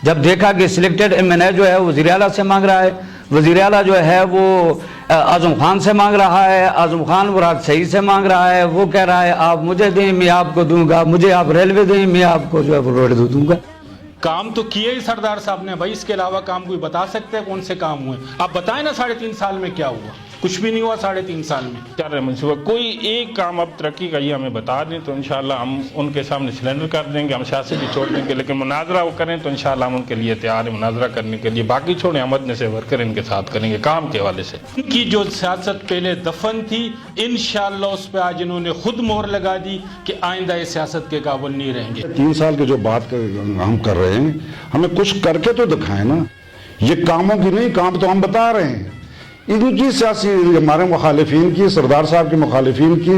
جب دیکھا کہ سلیکٹڈ MNA جو ہے وزیر اعلیٰ سے مانگ رہا ہے، وزیر اعلیٰ جو ہے وہ اعظم خان سے مانگ رہا ہے، اعظم خان مراد صحیح سے مانگ رہا ہے، وہ کہہ رہا ہے آپ مجھے دیں میں آپ کو دوں گا، مجھے آپ ریلوے دیں میں آپ کو جو ہے وہ روڈ دوں گا۔ کام تو کیے ہی سردار صاحب نے بھائی، اس کے علاوہ کام کوئی بتا سکتے ہیں کون سے کام ہوئے؟ آپ بتائیں نا 3.5 سال میں کیا ہوا؟ کچھ بھی نہیں ہوا 3.5 سال میں۔ چل رہے منصوبہ کوئی ایک کام اب ترقی کا یہ ہمیں بتا دیں تو انشاءاللہ ہم ان کے سامنے سلینڈر کر دیں گے، ہم سیاست بھی چھوڑ دیں گے، لیکن مناظرہ وہ کریں تو انشاءاللہ ہم ان کے لیے تیار ہیں مناظرہ کرنے کے لیے۔ باقی چھوڑیں، ہم ادنے سے ورکر ان کے ساتھ کریں گے کام کے حوالے سے۔ ان کی جو سیاست پہلے دفن تھی انشاءاللہ اس پہ آج انہوں نے خود مہر لگا دی کہ آئندہ اس سیاست کے قابل نہیں رہیں گے۔ 3 سال کی جو بات ہم کر رہے ہیں، ہمیں کچھ کر کے تو دکھائیں نا، یہ کاموں کی نہیں، کام تو ہم بتا رہے ہیں۔ ان کی سیاسی، ہمارے مخالفین کی، سردار صاحب کے مخالفین کی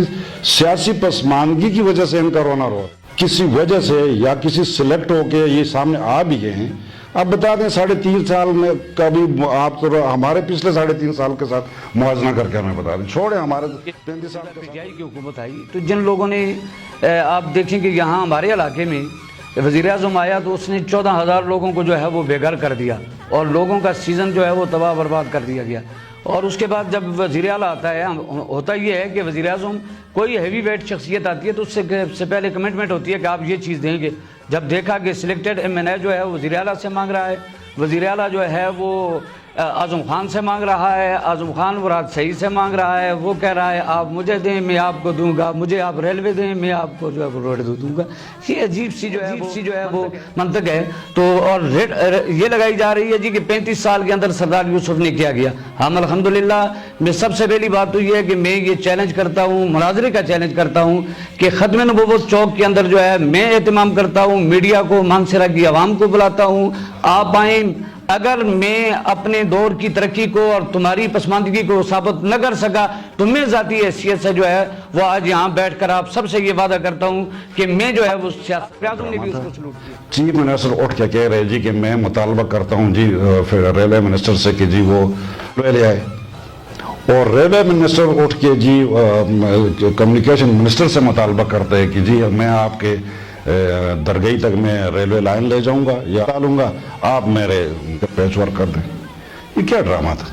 سیاسی پسماندگی کی وجہ سے ان کا رونا رو کسی وجہ سے یا کسی سلیکٹ ہو کے یہ سامنے آ بھی گئے ہیں۔ اب بتا دیں 3.5 سال میں کبھی آپ تو ہمارے پچھلے 3.5 سال کے ساتھ موازنہ کر کے ہمیں بتا دیں، چھوڑیں ہمارے 35 سال پی ٹی آئی کی حکومت آئی تو جن لوگوں نے آپ دیکھیں کہ یہاں ہمارے علاقے میں وزیر اعظم آیا تو اس نے 14,000 لوگوں کو جو ہے وہ بے گھر کر دیا اور لوگوں کا سیزن جو ہے وہ تباہ برباد کر دیا گیا۔ اور اس کے بعد جب وزیر اعلیٰ آتا ہے، ہوتا یہ ہے کہ وزیر اعظم کوئی ہیوی ویٹ شخصیت آتی ہے تو اس سے پہلے کمٹمنٹ ہوتی ہے کہ آپ یہ چیز دیں گے۔ جب دیکھا کہ سلیکٹڈ MNA جو ہے وزیر اعلیٰ سے مانگ رہا ہے، وزیر اعلیٰ جو ہے وہ اعظم خان سے مانگ رہا ہے، اعظم خان مراد صحیح سے مانگ رہا ہے، وہ کہہ رہا ہے آپ مجھے دیں میں آپ کو دوں گا، مجھے آپ ریلوے دیں میں آپ کو جو ہے وہ روڈ دوں گا۔ یہ عجیب سی جو ہے وہ منطق ہے۔ تو اور یہ لگائی جا رہی ہے جی کہ 35 سال کے اندر سردار یوسف نے کیا گیا۔ ہم الحمدللہ، میں سب سے پہلی بات تو یہ ہے کہ میں یہ چیلنج کرتا ہوں، مناظرے کا چیلنج کرتا ہوں کہ ختم نبوت چوک کے اندر جو ہے میں اہتمام کرتا ہوں، میڈیا کو، مانسہرہ کی عوام کو بلاتا ہوں، آپ آئیں۔ اگر میں اپنے دور کی ترقی کو اور تمہاری پسماندگی کو ثابت نہ کر سکا تو میں ذاتی حیثیت سے جو ہے وہ آج یہاں بیٹھ کر آپ سب سے یہ وعدہ کرتا ہوں کہ میں جو ہے وہ سیاست نے بھی اس کو سلوٹ کیا۔ چیف منسٹر اٹھ کے کہہ رہے جی کہ میں مطالبہ کرتا ہوں جی ریلوے منسٹر سے کہ جی وہ لے آئے، اور ریلوے منسٹر اٹھ کے جی کمیونیکیشن منسٹر سے مطالبہ کرتے ہیں کہ جی میں آپ کے درگاہی تک میں ریلوے لائن لے جاؤں گا یا ڈالوں گا، آپ میرے پیچ ورک کر دیں۔ یہ کیا ڈرامہ تھا؟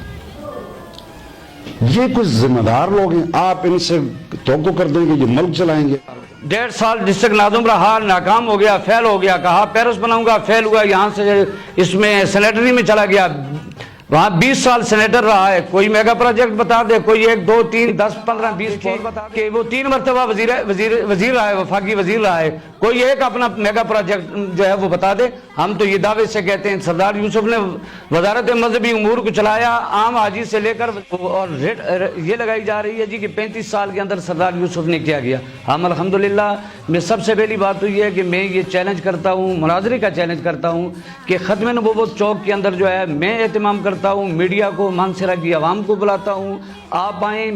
یہ کچھ ذمہ دار لوگ ہیں، آپ ان سے توقع کر دیں گے یہ ملک چلائیں گے۔ 1.5 سال ڈسٹرکٹ ناظم رہا، ناکام ہو گیا، فیل ہو گیا، کہا پیرس بناؤں گا، فیل ہوا، یہاں سے اس میں سینیٹری میں چلا گیا، وہاں 20 سال سینیٹر رہا ہے۔ کوئی میگا پروجیکٹ بتا دے، کوئی 1 2 3 10 15 20 بتا دے کہ وہ 3 مرتبہ وزیر رہا ہے، وفاقی وزیر رہا ہے، کوئی ایک اپنا میگا پروجیکٹ جو ہے وہ بتا دے۔ ہم تو یہ دعوے سے کہتے ہیں سردار یوسف نے وزارت مذہبی امور کو چلایا، عام حاجی سے لے کر، اور یہ لگائی جا رہی ہے جی کہ 35 سال کے اندر سردار یوسف نے کیا گیا۔ ہم الحمدللہ، میں سب سے پہلی بات تو یہ ہے کہ میں یہ چیلنج کرتا ہوں، مناظرے کا چیلنج کرتا ہوں کہ ختم نبوت چوک کے اندر جو ہے میں اہتمام کرتا ہوں، میڈیا کو، مانسہرہ کی عوام کو بلاتا ہوں، آپ آئیں۔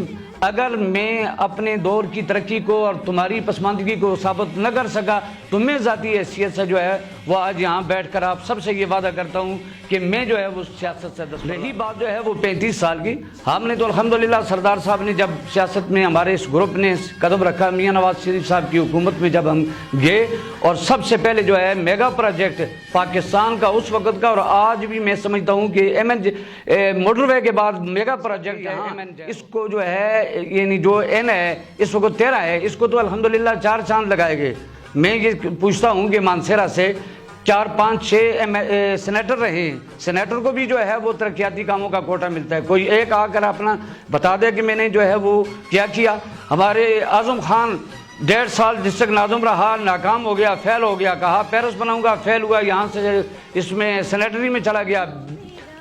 اگر میں اپنے دور کی ترقی کو اور تمہاری پسماندگی کو ثابت نہ کر سکا تو میں ذاتی حیثیت سے جو ہے وہ آج یہاں بیٹھ کر آپ سب سے یہ وعدہ کرتا ہوں کہ میں جو ہے وہ سیاست سے رہی بات جو ہے وہ 35 سال کی، ہم نے تو الحمدللہ سردار صاحب نے جب سیاست میں ہمارے اس گروپ نے قدم رکھا، میاں نواز شریف صاحب کی حکومت میں جب ہم گئے، اور سب سے پہلے جو ہے میگا پروجیکٹ پاکستان کا اس وقت کا، اور آج بھی میں سمجھتا ہوں کہ موٹر وے کے بعد میگا پروجیکٹ اس کو جو ہے یعنی جو این ہے اس وقت 13 ہے، اس کو تو الحمدللہ 4 چاند لگائے گئے۔ میں یہ پوچھتا ہوں کہ مانسہرہ سے 4 5 6 سینیٹر رہے ہیں، سینیٹر کو بھی جو ہے وہ ترقیاتی کاموں کا کوٹا ملتا ہے، کوئی ایک آ کر اپنا بتا دے کہ میں نے جو ہے وہ کیا۔ ہمارے اعظم خان 1.5 سال ڈسٹرکٹ ناظم رہا، ناکام ہو گیا، فیل ہو گیا، کہا پیرس بناؤں گا، فیل ہوا، یہاں سے اس میں سینیٹری میں چلا گیا،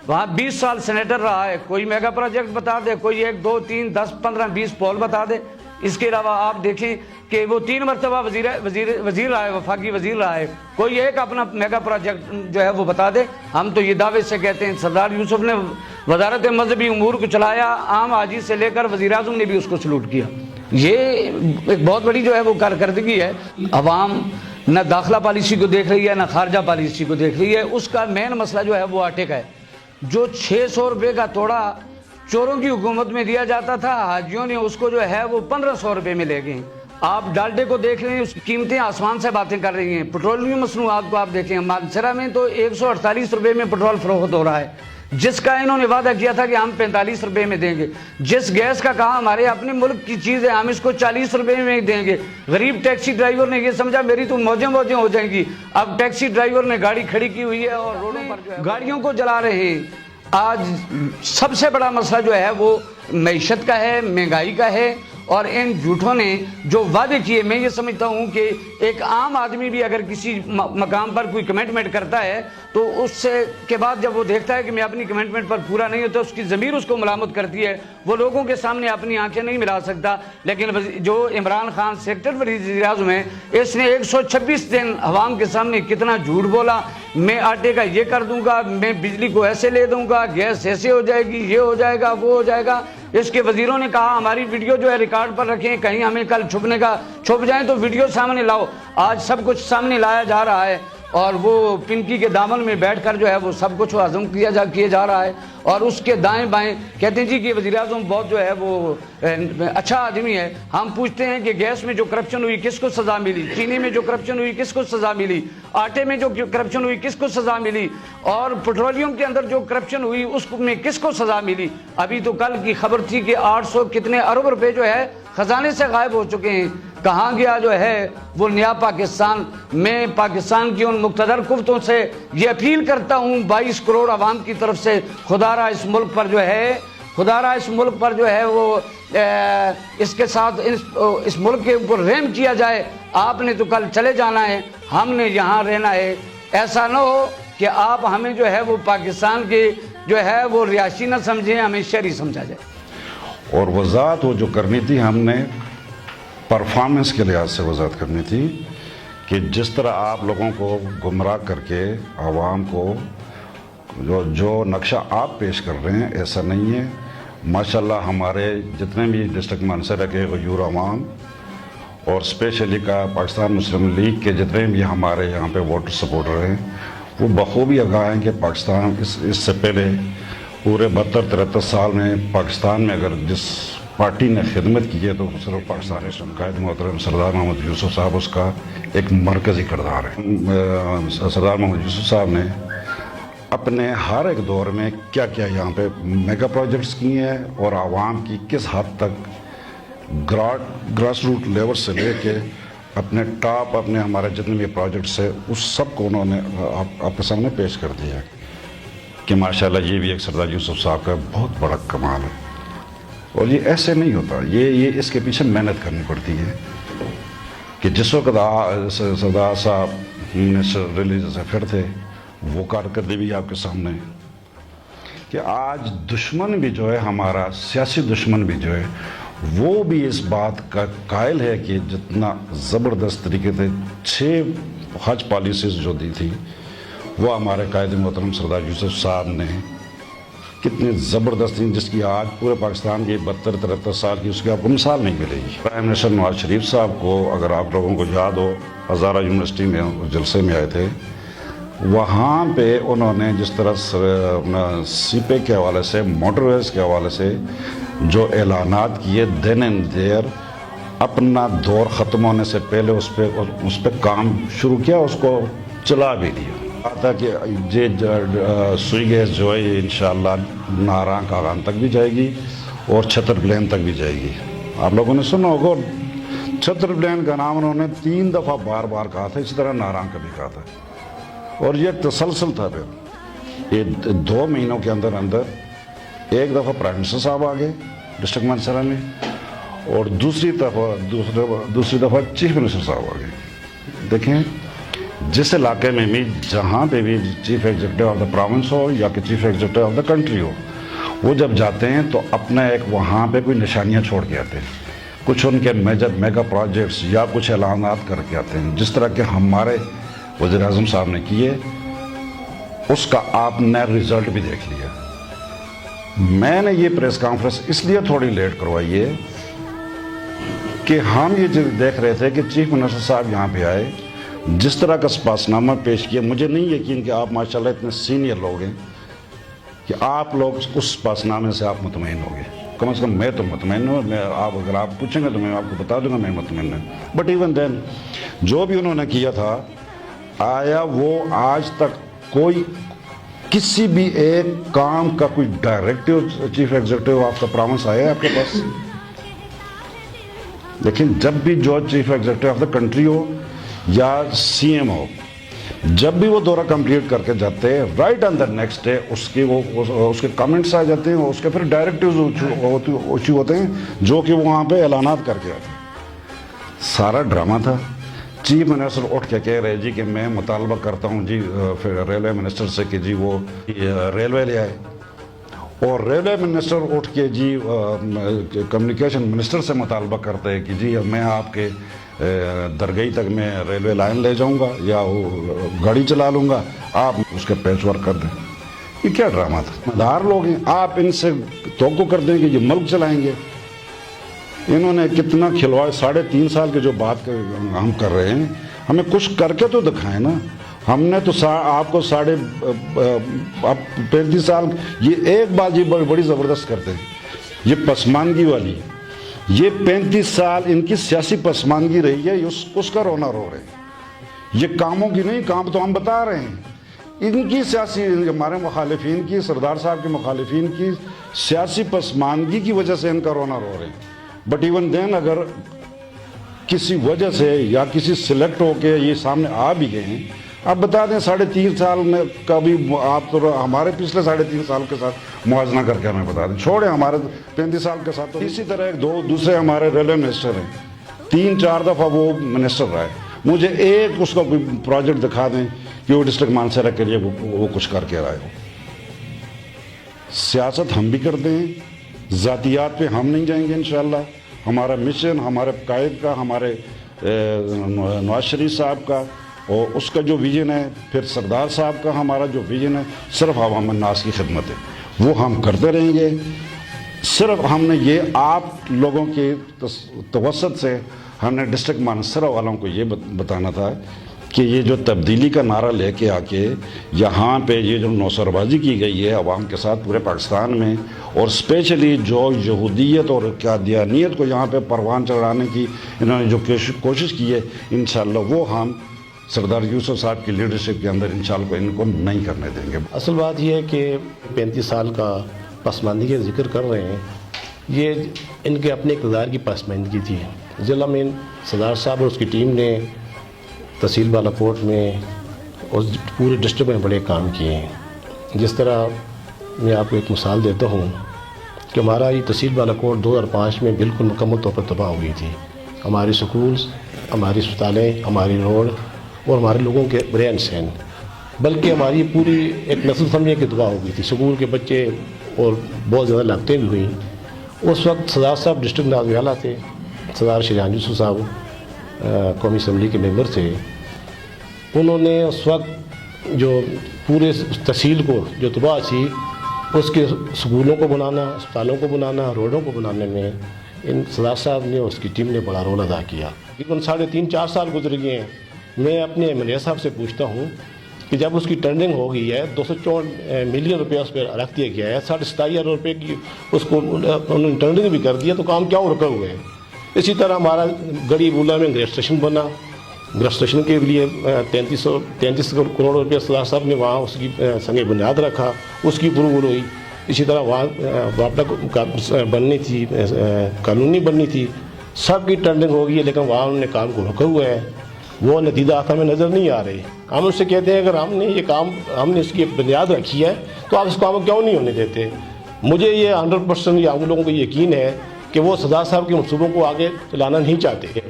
وہاں 20 سال سینیٹر رہا ہے، کوئی میگا پروجیکٹ بتا دے، کوئی 1 2 3 10 15 20 پول بتا دے۔ اس کے علاوہ آپ دیکھیں کہ وہ 3 مرتبہ وزیر رہا ہے، وفاقی وزیر رہا ہے، کوئی ایک اپنا میگا پروجیکٹ جو ہے وہ بتا دے۔ ہم تو یہ دعوے سے کہتے ہیں سردار یوسف نے وزارت مذہبی امور کو چلایا، عام حاجی سے لے کر وزیر اعظم نے بھی اس کو سلوٹ کیا۔ یہ ایک بہت بڑی جو ہے وہ کارکردگی ہے۔ عوام نہ داخلہ پالیسی کو دیکھ رہی ہے، نہ خارجہ پالیسی کو دیکھ رہی ہے۔ اس کا مین مسئلہ جو ہے وہ آٹے کا ہے۔ جو 600 روپے کا توڑا چوروں کی حکومت میں دیا جاتا تھا، حاجیوں نے اس کو جو ہے وہ 1500 روپے میں لے گئے۔ آپ ڈالڈے کو دیکھ لیں، اس کی قیمتیں آسمان سے باتیں کر رہی ہیں. پیٹرولیم مصنوعات کو آپ دیکھیں، مانسہرہ میں تو 148 روپے میں پیٹرول فروخت ہو رہا ہے، جس کا انہوں نے وعدہ کیا تھا کہ ہم 45 روپے میں دیں گے. جس گیس کا کہا ہمارے اپنے ملک کی چیز ہے ہم اس کو 40 روپے میں دیں گے. غریب ٹیکسی ڈرائیور نے یہ سمجھا میری تو موجیں ہو جائیں گی. اب ٹیکسی ڈرائیور نے گاڑی کھڑی کی ہوئی ہے اور روڈوں پر جو ہے گاڑیوں کو جلا رہے ہیں. آج سب سے بڑا مسئلہ جو ہے وہ معیشت کا ہے، مہنگائی کا ہے. اور ان جھوٹوں نے جو وعدے کیے، میں یہ سمجھتا ہوں کہ ایک عام آدمی بھی اگر کسی مقام پر کوئی کمٹمنٹ کرتا ہے تو اس سے کے بعد جب وہ دیکھتا ہے کہ میں اپنی کمٹمنٹ پر پورا نہیں ہوتا، اس کی ضمیر اس کو ملامت کرتی ہے. وہ لوگوں کے سامنے اپنی آنکھیں نہیں ملا سکتا. لیکن جو عمران خان سیکٹر وزیر اعظم ہے، اس نے 126 دن عوام کے سامنے کتنا جھوٹ بولا. میں آٹے کا یہ کر دوں گا، میں بجلی کو ایسے لے دوں گا، گیس ایسے ہو جائے گی، یہ ہو جائے گا، وہ ہو جائے گا. اس کے وزیروں نے کہا ہماری ویڈیو جو ہے ریکارڈ پر رکھیں، کہیں ہمیں کل چھپ جائیں تو ویڈیو سامنے لاؤ. آج سب کچھ سامنے لایا جا رہا ہے اور وہ پنکی کے دامن میں بیٹھ کر جو ہے وہ سب کچھ ہضم کیے جا رہا ہے. اور اس کے دائیں بائیں کہتے ہیں جی کہ وزیر اعظم بہت جو ہے وہ اچھا آدمی ہے. ہم پوچھتے ہیں کہ گیس میں جو کرپشن ہوئی کس کو سزا ملی، چینی میں جو کرپشن ہوئی کس کو سزا ملی، آٹے میں جو کرپشن ہوئی کس کو سزا ملی، اور پیٹرولیم کے اندر جو کرپشن ہوئی اس میں کس کو سزا ملی. ابھی تو کل کی خبر تھی کہ 800 کتنے ارب روپے جو ہے خزانے سے غائب ہو چکے ہیں. کہاں گیا جو ہے وہ نیا پاکستان. میں پاکستان کی ان مقتدر قوتوں سے یہ اپیل کرتا ہوں 22 کروڑ عوام کی طرف سے، خدا را اس ملک پر جو ہے وہ اس کے ساتھ اس ملک کے اوپر رحم کیا جائے. آپ نے تو کل چلے جانا ہے، ہم نے یہاں رہنا ہے. ایسا نہ ہو کہ آپ ہمیں جو ہے وہ پاکستان کے جو ہے وہ رہائشی نہ سمجھیں، ہمیں شہری سمجھا جائے. اور وضاحت وہ جو کرنی تھی ہم نے پرفارمنس کے لحاظ سے وضاحت کرنی تھی کہ جس طرح آپ لوگوں کو گمراہ کر کے عوام کو جو نقشہ آپ پیش کر رہے ہیں ایسا نہیں ہے. ماشاءاللہ ہمارے جتنے بھی ڈسٹرکٹ مانسہرہ کے غیور عوام اور اسپیشلی کا پاکستان مسلم لیگ کے جتنے بھی ہمارے یہاں پہ ووٹر سپورٹر ہیں وہ بخوبی آگاہ ہیں کہ پاکستان اس سے پہلے پورے 72-73 سال میں پاکستان میں اگر جس پارٹی نے خدمت کی ہے تو صرف پاکستان قائد محترم سردار محمد یوسف صاحب اس کا ایک مرکزی کردار ہے. سردار محمد یوسف صاحب نے اپنے ہر ایک دور میں کیا کیا یہاں پہ میگا پروجیکٹس کیے ہیں اور عوام کی کس حد تک گراس روٹ لیول سے لے کے اپنے ٹاپ اپنے ہمارے جتنے بھی پروجیکٹس ہیں اس سب کو انہوں نے آپ کے سامنے پیش کر دیا ہے کہ ماشاءاللہ یہ بھی ایک سردار یوسف صاحب کا بہت بڑا کمال ہے. اور یہ ایسے نہیں ہوتا، یہ اس کے پیچھے محنت کرنی پڑتی ہے کہ جس وقت سردار صاحب منسٹر ریلیز سے پھر تھے وہ کارکردگی بھی آپ کے سامنے کہ آج دشمن بھی جو ہے ہمارا سیاسی دشمن بھی جو ہے وہ بھی اس بات کا قائل ہے کہ جتنا زبردست طریقے سے 6 حج پالیسیز جو دی تھی وہ ہمارے قائد محترم سردار یوسف صاحب نے کتنی زبردست تھی، جس کی آج پورے پاکستان کی 72-73 سال کی اس کی آپ کو مثال نہیں ملے گی. پرائم منسٹر نواز شریف صاحب کو اگر آپ لوگوں کو یاد ہو ہزارہ یونیورسٹی میں جلسے میں آئے تھے، وہاں پہ انہوں نے جس طرح سی پے کے حوالے سے موٹر ویز کے حوالے سے جو اعلانات کیے دین اینڈ دیر اپنا دور ختم ہونے سے پہلے اس پہ کام شروع کیا، اس کو چلا بھی دیا. تھا کہ یہ سوئی گیس جو ہے یہ انشاءاللہ ناراں کاغان تک بھی جائے گی اور چھتر پلین تک بھی جائے گی. آپ لوگوں نے سنا ہوگا چھتر پلین کا نام انہوں نے 3 دفعہ بار کہا تھا، اسی طرح ناراں کا بھی کہا تھا اور یہ تسلسل تھا. پھر یہ 2 مہینوں کے اندر ایک دفعہ پرائم منسٹر صاحب آ گئے ڈسٹرکٹ مانسہرہ میں اور دوسری دفعہ چیف منسٹر صاحب آ گئے. دیکھیں جس علاقے میں بھی جہاں پہ بھی chief executive of the province ہو یا کہ chief executive of the country ہو وہ جب جاتے ہیں تو اپنا ایک وہاں پہ کوئی نشانیاں چھوڑ کے آتے ہیں، کچھ ان کے میگا پروجیکٹس یا کچھ اعلانات کر کے آتے ہیں، جس طرح کہ ہمارے وزیر اعظم صاحب نے کیے. اس کا آپ نے رزلٹ بھی دیکھ لیا. میں نے یہ پریس کانفرنس اس لیے تھوڑی لیٹ کروائی ہے کہ ہم یہ دیکھ رہے تھے کہ چیف منسٹر صاحب یہاں پہ آئے، جس طرح کا سپاسنامہ پیش کیا. مجھے نہیں یقین کہ آپ ماشاءاللہ اتنے سینئر لوگ ہیں کہ آپ لوگ اس سپاسنامے سے آپ مطمئن ہو گئے. कम से कम मैं तो मुतमईन हूँ। मैं आप अगर आप पूछेंगे तो मैं आपको बता दूंगा मैं मुतमईन हूँ। बट इवन देन जो भी उन्होंने किया था, आया वो आज तक कोई किसी भी एक काम का कोई डायरेक्टिव चीफ एग्जीक्यूटिव आपका प्रॉमिस आया है आपके पास? लेकिन जब भी जो chief executive of the country हो या सीएम हो, जब भी वो दौरा कंप्लीट करके जाते हैं, right on the next day उसके कमेंट्स आ जाते हैं, उसके फिर डायरेक्टिव्स इशू होते हैं जो कि वो वहाँ पे ऐलानात करके आते हैं। सारा ड्रामा था। चीफ मिनिस्टर उठ के कह रहे जी कि मैं मुतालबा करता हूँ जी फिर रेलवे मिनिस्टर से कि जी वो रेलवे ले आए, और रेलवे मिनिस्टर उठ के जी कम्युनिकेशन मिनिस्टर से मुतालबा करते हैं कि जी मैं आपके दरगई तक मैं रेलवे लाइन ले जाऊंगा या वो गाड़ी चला लूँगा, आप उसके पैच वर्क कर दें। ये क्या ड्रामा था? मदार लोग हैं, आप इनसे तवक्को कर दें कि ये मुल्क चलाएंगे। इन्होंने कितना खिलवाड़, 3.5 साल की जो बात हम कर रहे हैं, हमें कुछ करके तो दिखाएं ना। हमने तो आपको 35 साल, ये एक बात ये बड़ी ज़बरदस्त करते हैं, ये पसमानगी वाली, ये 35 साल इनकी सियासी पसमानगी रही है, उसका रोना रो रहे हैं। ये कामों की नहीं, काम तो हम बता रहे हैं। इनकी सियासी, हमारे मुखालिफिन की, सरदार साहब के मुखालिफिन की सियासी पसमानगी की वजह से इनका रोना रो रहे हैं। बट इवन देन अगर किसी वजह से या किसी सिलेक्ट होके ये सामने आ भी गए हैं, आप बता दें 3.5 साल में कभी आप तो हमारे पिछले 3.5 साल के साथ मुआवजा करके हमें बता दें, छोड़े हमारे 35 साल के साथ। तो इसी तरह दूसरे हमारे रेलवे मिनिस्टर हैं, 3-4 दफ़ा वो मिनिस्टर रहा है। मुझे एक उसका कोई प्रोजेक्ट दिखा दें कि वो डिस्ट्रिक्ट मानसरा के लिए वो कुछ करके आए हो। सियासत हम भी करते हैं, ज़ातियात पे हम नहीं जाएंगे इंशाअल्लाह। हमारा मिशन, हमारे कायद का, हमारे नवाज शरीफ साहब का और उसका जो विजन है, फिर सरदार साहब का हमारा जो विजन है, सिर्फ आवाम नास की खिदमत है, वो हम करते रहेंगे। सिर्फ हमने ये आप लोगों के तवसत से हमने डिस्ट्रिक्ट मानसरा वालों को ये बताना था कि ये जो तब्दीली का नारा लेके आके यहाँ पे ये जो नौसरबाजी की गई है अवाम के साथ पूरे पाकिस्तान में, और स्पेशली जो यहूदियत और कादियानियत को यहाँ पे परवान चढ़ाने की इन्होंने जो कोशिश की है, इंशाअल्लाह वो हम सरदार यूसुफ साहब की लीडरशिप के अंदर इंशाअल्लाह इनको नहीं करने देंगे। असल बात यह है कि 35 साल का पसमानदगी का जिक्र कर रहे हैं, ये इनके अपने इक़्तिदार की पसमानदगी थी। ज़िला में सरदार साहब और उसकी टीम ने तहसील बालाकोट में और पूरे डिस्ट्रिक्ट में बड़े काम किए हैं। जिस तरह मैं आपको एक मिसाल देता हूँ कि हमारा ये तहसील बालाकोट 2005 में बिल्कुल मुकम्मल तौर पर तबाह हो गई थी। हमारे स्कूल्स, हमारी अस्पतालें, हमारी रोड और हमारे लोगों के रहन सहन, बल्कि हमारी पूरी एक नस्ल समझे की तबाह हो गई थी। स्कूल के बच्चे और बहुत ज़्यादा लागतें भी हुई। उस वक्त सरदार साहब डिस्ट्रिक्ट नाज़िम आला थे, सरदार शरीयान यूसुफ साहब कौमी असम्बली के मेंबर थे। उन्होंने उस वक्त जो पूरे तहसील को जो तबाह थी, उसके स्कूलों को बनाना, अस्पतालों को बनाना, रोडों को बनाने में इन सरदार साहब ने, उसकी टीम ने बड़ा रोल अदा किया। तकरीबन 3.5-4 साल गुजर गए हैं। मैं अपने एमएलए साहब से पूछता हूँ कि जब उसकी टेंडरिंग हो गई है, 264 मिलियन रुपया उस पर रख दिया गया है, 27,500 रुपये की उसको उन्होंने टेंडरिंग भी कर दिया, तो काम क्या रुका हुए हैं। इसी तरह हमारा गरीबुल्ला में ग्रेड स्टेशन बना, ग्रेड स्टेशन के लिए 33 करोड़ रुपया सरदार साहब ने वहाँ उसकी संग बुनियाद रखा, उसकी अप्रूवल हुई। इसी तरह वहाँ वापडा बननी थी, कॉलोनी बननी थी, सब की टेंडरिंग हो गई है, लेकिन वहाँ उन्होंने काम को रोका हुआ है। वो नतीजा आता हमें नज़र नहीं आ रहे। हम उससे कहते हैं अगर हमने ये काम, हमने इसकी बुनियाद रखी है, तो आप इस काम क्यों नहीं होने देते। मुझे ये 100% या हम लोगों को यकीन है कि वो सरदार साहब के मनसूबों को आगे चलाना नहीं चाहते।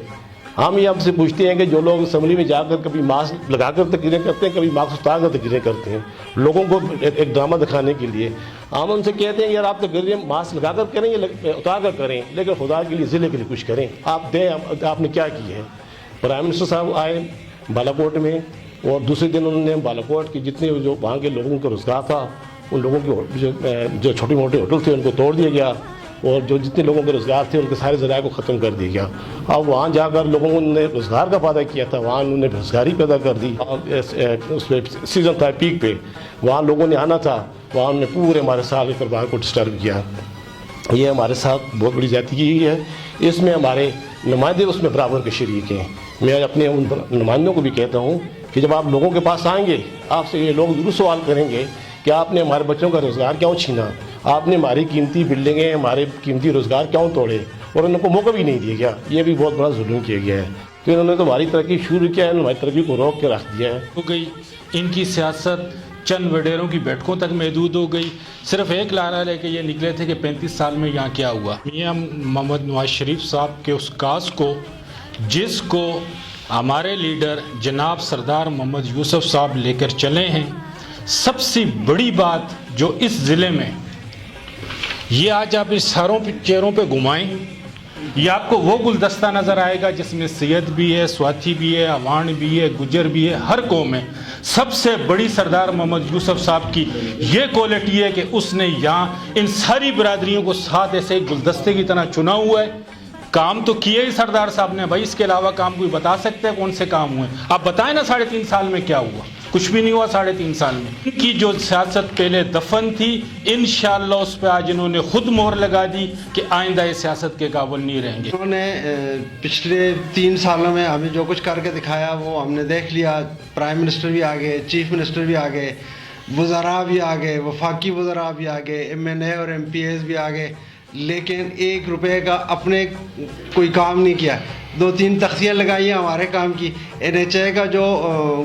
हम ये आपसे पूछते हैं कि जो लोग असम्बली में जाकर कभी मास्क लगाकर तकरीरें करते हैं, कभी मास्क उतार कर तकरीरें करते हैं लोगों को एक ड्रामा दिखाने के लिए, हम उनसे कहते हैं यार आप तकरीरें मास्क लगा कर करें या उतार कर करें, लेकिन खुदा के लिए ज़िले के लिए कुछ करें। आप दें, आपने क्या की है। प्राइम मिनिस्टर साहब आए बालाकोट में, और दूसरे दिन उन्होंने बालाकोट के जितने जो वहाँ के लोगों का रोज़गार था, उन लोगों के जो छोटे मोटे होटल थे उनको तोड़ दिया गया, और जो जितने लोगों के रोज़गार थे उनके सारे ज़राए को ख़त्म कर दिया गया। अब वहाँ जाकर लोगों ने रोज़गार का वादा किया था, वहाँ उन्होंने रोज़गारी पैदा कर दी। उस पर सीज़न था, पीक पे वहाँ लोगों ने आना था, वहाँ उन्होंने पूरे हमारे साल के परिवार को डिस्टर्ब किया। ये हमारे साथ बहुत बड़ी ज्यादती की गई है। इसमें हमारे नुमाइंदे उसमें बराबर के शरीक हैं। मैं अपने उन नुमाइंदों को भी कहता हूँ कि जब आप लोगों के पास आएंगे, आपसे ये लोग जरूर सवाल करेंगे कि आपने हमारे बच्चों का रोज़गार क्यों छीना, आपने हमारी कीमती बिल्डिंगें, हमारे कीमती रोज़गार क्यों तोड़े और उनको मौका भी नहीं दिया गया। ये भी बहुत बड़ा जुल्म किया गया है। तो इन्होंने तो हमारी तरक्की शुरू किया है, हमारी तरक्की को रोक के रख दिया है। हो गई इनकी सियासत चंद वडेरों की बैठकों तक महदूद हो गई। सिर्फ एक नारा लेके ये निकले थे कि 35 साल में यहाँ क्या हुआ। मियां मोहम्मद नवाज शरीफ साहब के उस काज को, जिसको हमारे लीडर जनाब सरदार मोहम्मद यूसुफ साहब लेकर चले हैं, सबसे बड़ी बात जो इस ज़िले में, ये आज आप इस सारों चेहरों पे घुमाएं, ये आपको वो गुलदस्ता नज़र आएगा जिसमें सैयद भी है, स्वाति भी है, अवान भी है, गुजर भी है, हर कौम है। सबसे बड़ी सरदार मोहम्मद यूसुफ साहब की ये क्वालिटी है कि उसने यहाँ इन सारी बरादरियों को साथ ऐसे गुलदस्ते की तरह चुना हुआ है। काम तो किए ही सरदार साहब ने भाई, इसके अलावा काम कोई बता सकते हैं कौन से काम हुए? आप बताएं ना 3.5 साल में क्या हुआ? कुछ भी नहीं हुआ 3.5 साल में। इनकी जो सियासत पहले दफन थी, इंशाअल्लाह उस पर आज इन्होंने खुद मोहर लगा दी कि आइंदा इस सियासत के काबिल नहीं रहेंगे। उन्होंने पिछले 3 सालों में हमें जो कुछ करके दिखाया वो हमने देख लिया। प्राइम मिनिस्टर भी आ गए, चीफ मिनिस्टर भी आ गए, वज़रा भी आ गए, वफाकी वज़रा भी आ गए, MNA और MPAs भी आ गए, लेकिन 1 रुपये का अपने कोई काम नहीं किया। 2-3 तख्तियाँ लगाई हैं हमारे काम की। NHA का जो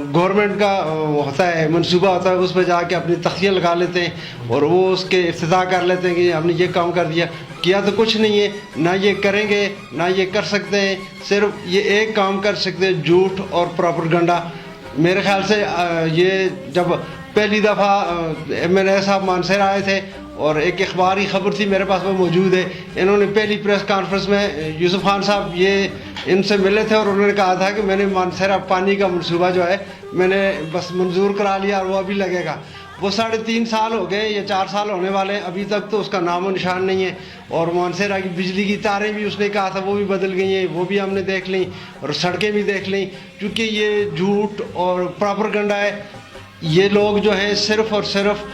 गवर्नमेंट का होता है, मंसूबा होता है, उस पर जाके अपनी तख्तियाँ लगा लेते हैं और वो उसके इफ्तिताह कर लेते हैं कि हमने ये काम कर दिया। किया तो कुछ नहीं है, ना ये करेंगे ना ये कर सकते हैं। सिर्फ ये एक काम कर सकते हैं, झूठ और प्रोपेगेंडा। मेरे ख्याल से ये जब पहली दफ़ा MNA साहब मानसर आए थे और एक अखबारी खबर थी मेरे पास, वो मौजूद है। इन्होंने पहली प्रेस कॉन्फ्रेंस में यूसुफ खान साहब ये इनसे मिले थे और उन्होंने कहा था कि मैंने मानसरा पानी का मंसूबा जो है मैंने बस मंजूर करा लिया और वो अभी लगेगा। वो 3.5 साल हो गए, ये 4 साल होने वाले हैं, अभी तक तो उसका नामो निशान नहीं है। और मानसरा की बिजली की तारें भी उसने कहा था वो भी बदल गई हैं, वो भी हमने देख ली और सड़कें भी देख ली। क्योंकि ये झूठ और प्रोपेगेंडा है। ये लोग जो हैं सिर्फ़ और सिर्फ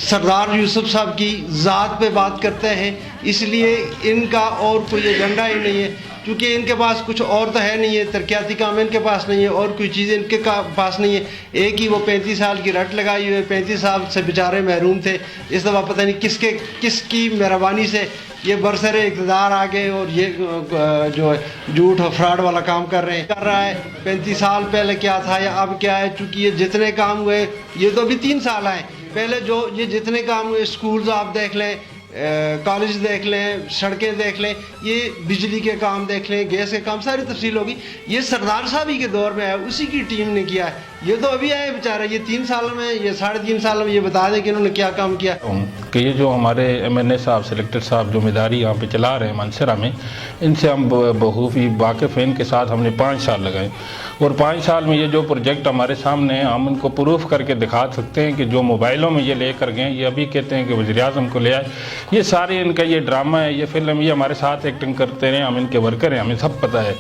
सरदार यूसुफ साहब की ज़ात पे बात करते हैं, इसलिए इनका और कोई एजेंडा ही नहीं है। क्योंकि इनके पास कुछ और तो है नहीं है, तरक्याती काम इनके पास नहीं है और कोई चीज़ इनके पास नहीं है। एक ही वो 35 साल की रट लगाई हुई है, 35 साल से बेचारे महरूम थे। इस दफ़ा पता नहीं किसकी मेहरबानी से ये बरसरे इक़्तिदार आ गए और ये जो है झूठ और फ्रॉड वाला काम कर रहा है। 35 साल पहले क्या था या अब क्या है? चूँकि ये जितने काम हुए, ये तो अभी 3 साल आए, पहले जो ये जितने काम हुए, स्कूल्स आप देख लें, कॉलेज देख लें, सड़कें देख लें, ये बिजली के काम देख लें, गैस के काम, सारी तफसील होगी। ये सरदार साहब ही के दौर में है, उसी की टीम ने किया है। ये तो अभी आए बेचारा, ये 3 साल में, ये 3.5 साल में ये बता दें कि इन्होंने क्या काम किया। कि ये जो हमारे MNA साहब, सिलेक्टर साहब जो जिम्मेदारी यहाँ पे चला रहे हैं मानसरा में, इनसे हम बखूबी वाकिफ़ हैं। इनके साथ हमने 5 साल लगाए और 5 साल में ये जो प्रोजेक्ट हमारे सामने हैं, हम इनको प्रूफ करके दिखा सकते हैं कि जो मोबाइलों में ये लेकर गए, ये अभी कहते हैं कि वज़ीर-ए-आज़म को ले आए, ये सारे इनका ये ड्रामा है, ये फिल्म, ये हमारे साथ एक्टिंग करते रहे। हम इनके वर्कर हैं, हमें सब पता है।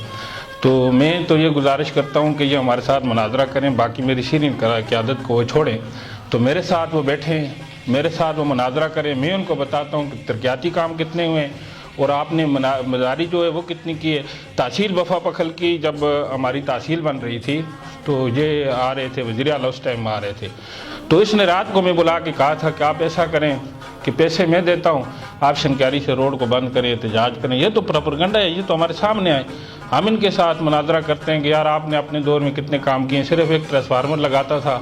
तो मैं तो ये गुजारिश करता हूँ कि ये हमारे साथ मुनाजरा करें, बाकी मेरी शीरीन क़यादत को वो छोड़ें। तो मेरे साथ वो बैठें, मेरे साथ वो मुनाजरा करें, मैं उनको बताता हूँ कि तरक्याती काम कितने हुए हैं और आपने मदारी जो है वो कितनी की है। तहसील वफा पखल की जब हमारी तहसील बन रही थी तो ये आ रहे थे, वज़ीर आला उस टाइम आ रहे थे, तो इसने रात को मैं बुला के कहा था कि आप ऐसा करें कि पैसे मैं देता हूँ, आप शनकारी से रोड को बंद करें, एहतजाज करें। ये तो प्रोपेगेंडा है, ये तो हमारे सामने आए। हम इनके साथ मुनाजरा करते हैं कि यार आपने अपने दौर में कितने काम किए। सिर्फ एक ट्रांसफार्मर लगाता था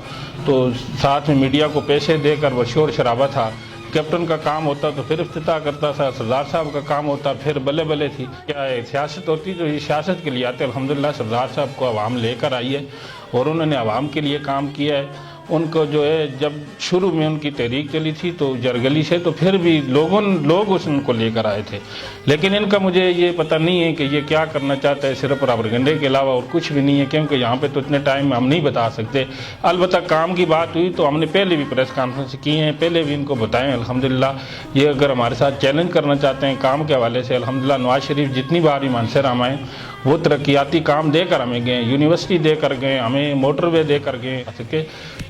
तो साथ में मीडिया को पैसे देकर वो शोर शराबा था। कैप्टन का काम होता तो फिर इफ्तिताह करता था, सरदार साहब का काम होता फिर बल्ले बल्ले थी। क्या है सियासत होती तो ये सियासत के लिए आते। अल्हम्दुलिल्लाह सरदार साहब को आवाम लेकर आई है और उन्होंने आवाम के लिए काम किया है। उनको जो है जब शुरू में उनकी तहरीक चली थी तो जरगली से, तो फिर भी लोग उनको लेकर आए थे। लेकिन इनका मुझे ये पता नहीं है कि ये क्या करना चाहता है, सिर्फ प्रोपेगेंडे के अलावा और कुछ भी नहीं है, क्योंकि यहाँ पे तो इतने टाइम में हम नहीं बता सकते। अलबत्ता काम की बात हुई तो हमने पहले भी प्रेस कॉन्फ्रेंस की हैं, पहले भी इनको बताएं। अल्हम्दुलिल्लाह ये अगर हमारे साथ चैलेंज करना चाहते हैं काम के हवाले से, अल्हम्दुलिल्लाह नवाज शरीफ जितनी बार ही मानसर हम आए वो तरक्याती काम देकर हमें गए, यूनिवर्सिटी देकर गए, हमें मोटरवे देकर गए सके।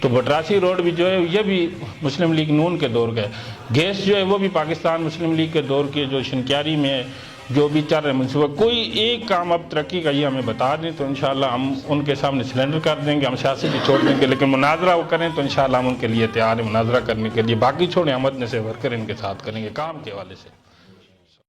तो बटरासी रोड भी जो है ये भी मुस्लिम लीग नून के दौर का है। गैस जो है वो भी पाकिस्तान मुस्लिम लीग के दौर के जो शनक्यारी में जो भी चल रहे मनसूबा, कोई एक काम अब तरक्की का ये हमें बता दें तो इंशाल्लाह हम उनके सामने सिलेंडर कर देंगे, हम सियासत भी छोड़ देंगे, लेकिन मुनाजरा वो करें तो इंशाल्लाह हम उनके लिए तैयार हैं मुनाजरा करने के लिए। बाकी छोड़े हम मदन से वर्कर इनके साथ करेंगे काम के हवाले से।